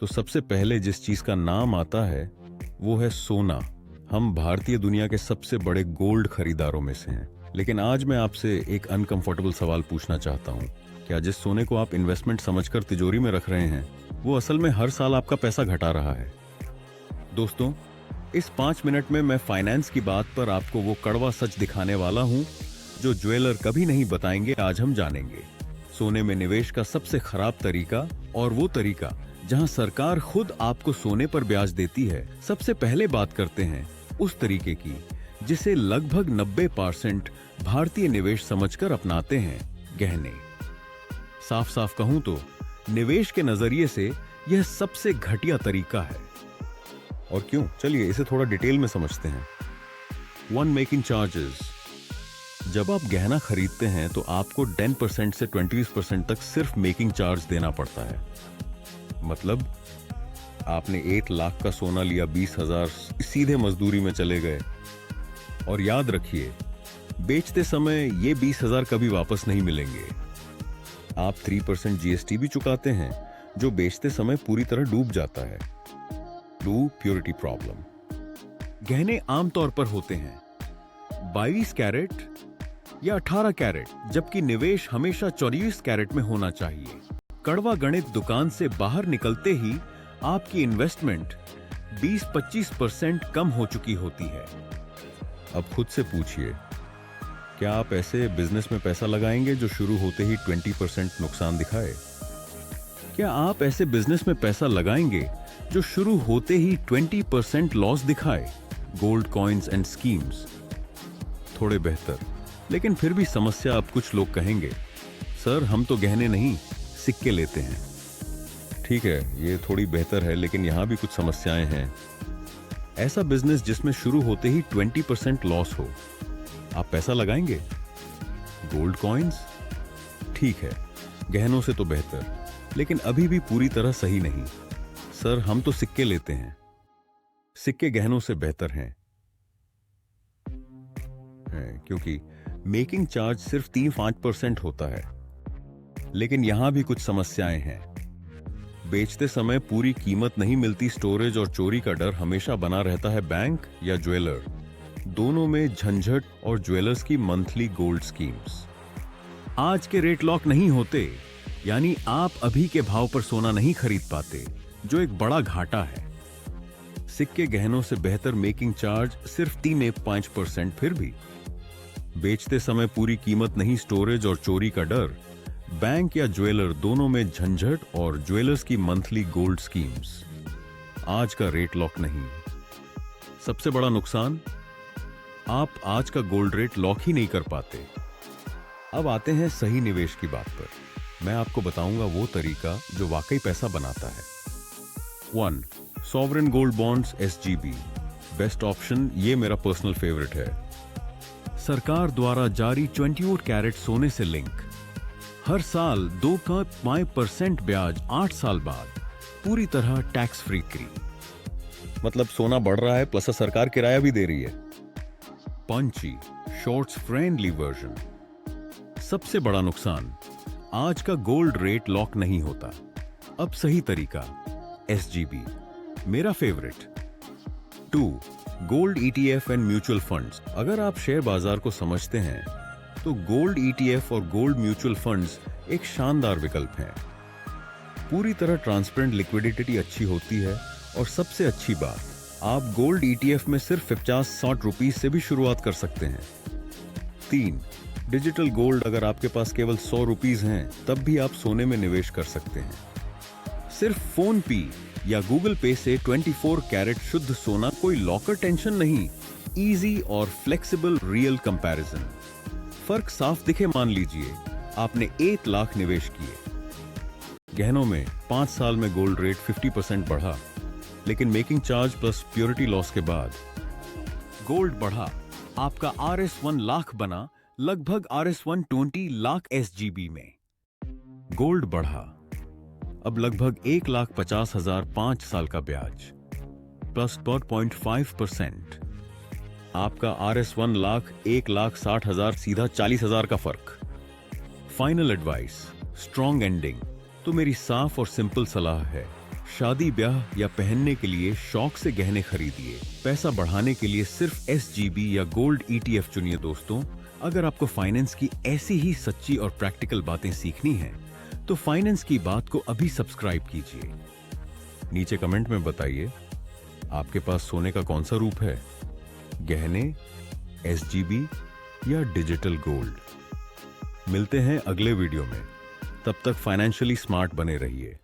तो सबसे पहले जिस चीज का नाम आता है वो है सोना। हम भारतीय दुनिया के सबसे बड़े गोल्ड खरीदारों में से हैं। लेकिन आज मैं आपसे एक अनकंफर्टेबल सवाल पूछना चाहता हूँ। क्या जिस सोने को आप इन्वेस्टमेंट समझकर तिजोरी में रख रहे हैं वो असल में हर साल आपका पैसा घटा रहा है? दोस्तों, इस 5 मिनट में मैं फाइनेंस की बात पर आपको वो कड़वा सच दिखाने वाला हूँ जो ज्वेलर कभी नहीं बताएंगे। आज हम जानेंगे सोने में निवेश का सबसे खराब तरीका और वो तरीका जहां सरकार खुद आपको सोने पर ब्याज देती है। सबसे पहले बात करते हैं उस तरीके की जिसे लगभग 90% भारतीय निवेश समझकर अपनाते हैं, गहने। साफ साफ कहूं तो निवेश के नजरिए से यह सबसे घटिया तरीका है। और क्यों, चलिए इसे थोड़ा डिटेल में समझते हैं। 1 मेकिंग चार्जेस। जब आप गहना खरीदते हैं तो आपको 10% से 20% तक सिर्फ मेकिंग चार्ज देना पड़ता है। मतलब आपने 1 लाख का सोना लिया, 20,000 सीधे मजदूरी में चले गए। और याद रखिए, बेचते समय ये 20,000 कभी वापस नहीं मिलेंगे। आप 3% जीएसटी भी चुकाते हैं जो बेचते समय पूरी तरह डूब जाता है। 2 प्योरिटी प्रॉब्लम। गहने आमतौर पर होते हैं 22 कैरेट या 18 कैरेट, जबकि निवेश हमेशा 24 कैरेट में होना चाहिए। कड़वा गणित दुकान से बाहर निकलते ही आपकी इन्वेस्टमेंट 20-25% कम हो चुकी होती है। अब खुद से पूछिए, क्या आप ऐसे बिजनेस में पैसा लगाएंगे जो शुरू होते ही 20% नुकसान दिखाए? क्या आप ऐसे बिजनेस में पैसा लगाएंगे जो शुरू होते ही 20% लॉस दिखाए? गोल्ड कॉइन्स एंड स्कीम्स थोड़े बेहतर, लेकिन फिर भी समस्या। अब कुछ लोग कहेंगे, सर हम तो गहने नहीं सिक्के लेते हैं। ठीक है, ये थोड़ी बेहतर है, लेकिन यहां भी कुछ समस्याएं हैं। ऐसा बिजनेस जिसमें शुरू होते ही 20% लॉस हो, आप पैसा लगाएंगे? गोल्ड कॉइन्स ठीक है, गहनों से तो बेहतर, लेकिन अभी भी पूरी तरह सही नहीं। सर हम तो सिक्के लेते हैं। सिक्के गहनों से बेहतर हैं, क्योंकि मेकिंग चार्ज सिर्फ 3-5% होता है। लेकिन यहां भी कुछ समस्याएं हैं। बेचते समय पूरी कीमत नहीं मिलती, स्टोरेज और चोरी का डर हमेशा बना रहता है। बैंक या ज्वेलर दोनों में झंझट, और ज्वेलर्स की मंथली गोल्ड स्कीम्स। आज के रेट लॉक नहीं होते, यानी आप अभी के भाव पर सोना नहीं खरीद पाते, जो एक बड़ा घाटा है। सिक्के गहनों से बेहतर, मेकिंग चार्ज सिर्फ 3-5%। फिर भी बेचते समय पूरी कीमत नहीं, स्टोरेज और चोरी का डर। बैंक या ज्वेलर दोनों में झंझट, और ज्वेलर्स की मंथली गोल्ड स्कीम्स। आज का रेट लॉक नहीं। सबसे बड़ा नुकसान, आप आज का गोल्ड रेट लॉक ही नहीं कर पाते। अब आते हैं सही निवेश की बात पर। मैं आपको बताऊंगा वो तरीका जो वाकई पैसा बनाता है। 1. Sovereign gold bonds SGB best option. ये मेरा पर्सनल फेवरेट है। सरकार द्वारा जारी 28 कैरेट सोने से लिंक। हर साल 2.5% ब्याज, 8 साल बाद पूरी तरह टैक्स फ्री क्री। मतलब सोना बढ़ रहा है, प्लस सरकार किराया भी दे रही है। पंची शॉर्ट्स फ्रेंडली वर्जन। सबसे बड़ा नुकसान, आज का गोल्ड रेट लॉक नहीं होता। अब सही तरीका SGB, मेरा favourite. 2. Gold ETF and mutual funds. अगर आप शेयर बाजार को समझते हैं तो गोल्ड ETF और गोल्ड म्यूचुअल फंड्स एक शानदार विकल्प हैं। पूरी तरह ट्रांसपेरेंट, लिक्विडिटी अच्छी होती है, और सबसे अच्छी बात, आप गोल्ड ETF में सिर्फ 50-60 रुपीज से भी शुरुआत कर सकते हैं। 3. Digital gold. अगर आपके पास केवल 100 रुपीज हैं तब भी आप सोने में निवेश कर सकते हैं। सिर्फ फोन पे या गूगल पे से 24 कैरेट शुद्ध सोना, कोई लॉकर टेंशन नहीं। इजी और फ्लेक्सिबल रियल कंपैरिजन। फर्क साफ दिखे। मान लीजिए आपने 1 लाख निवेश किए गहनों में, 5 साल में गोल्ड रेट 50% बढ़ा, लेकिन making charge plus purity loss के बाद गोल्ड बढ़ा। आपका RS1 लाख बना लगभग RS1 20 लाख SGB में। गोल्ड बढ़ा, अब लगभग 1,50,000 5 साल का ब्याज प्लस 0.5%। आपका RS1 लाख 1,60,000 सीधा 40,000 का फर्क। Final advice, strong ending. तो मेरी साफ और सिंपल सलाह है, शादी ब्याह या पहनने के लिए शौक से गहने खरीदिए। पैसा बढ़ाने के लिए सिर्फ SGB या गोल्ड ETF चुनिए दोस्तों। अगर आपको फाइनेंस की ऐसी ही सच्ची और प्रैक्टिकल बातें सीखनी हैं, तो फाइनेंस की बात को अभी सब्सक्राइब कीजिए। नीचे कमेंट में बताइए, आपके पास सोने का कौन सा रूप है? गहने, SGB या डिजिटल गोल्ड? मिलते हैं अगले वीडियो में। तब तक फाइनेंशियली स्मार्ट बने रहिए।